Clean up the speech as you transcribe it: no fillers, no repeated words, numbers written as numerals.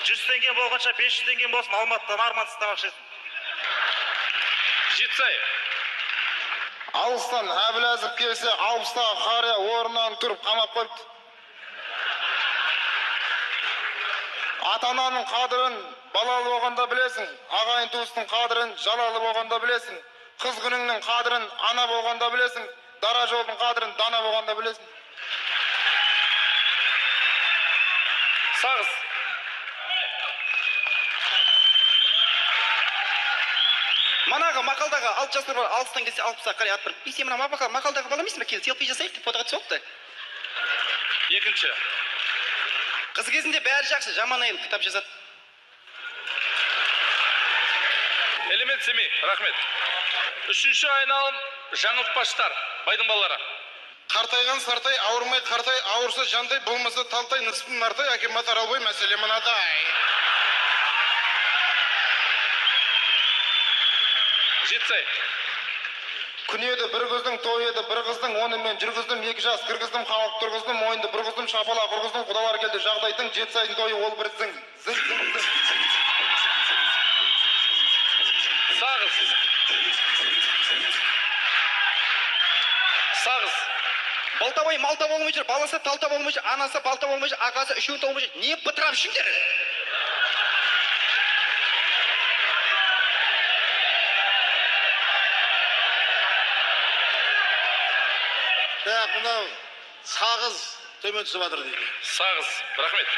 100 теңге болғанша 500 теңге болсын, Алматыдан армансыз тамақ ішесің. Жетсаев. Алыстан Әбіләзов келсе, 60-тағы қария орнынан тұрып қамап қойыпты. Ата-ананың қадірін балалы болғанда білесің, ағайын туыстың қадірін жалалы болғанда білесің, қыз күніңнің қадірін ана болғанда білесің, дара жолдың қадірін дана болғанда білесің. Сағыз. Манағы мақалдағы 6 жастар бар, 60-тан келсе 60-ға қарай ат бір. Сен мына мақалдағы бала емессің бе? Кел, селфи жасайық деп фотоға түсіп та. Екінші. Қыз кезінде бәрі жақсы, жаман әйел кітап жазады. Элемент Семей, рахмет. Үшінші айналым жаңылтпаштар, байдың балалары. Қартайған сартай, ауырмай қартай, ауырса жантай, болмаса талтай, нұспын нартай, әкем матар албай, мәселе мынадай. Жетсай. Күн еді бір көздің, той еді бір қыздың, онымен жүргіздім, 2 жас кіргіздім, халық тұрғыздым, мойынды бір қыздым, шапала құрғыздым, құдалар келді, жағдайдың, Жетісайдың тойы ол бір зің. Сағыз. Сағыз. Балтабай малта болмай жүр, баласы талта болмай жүр, анасы балта болмай жүр, ағасы үшеуін толмай жүр. Не бытырап үшіңдер? Мынау сағыз төмен түсіп жатыр дейді. Сағыз, рахмет.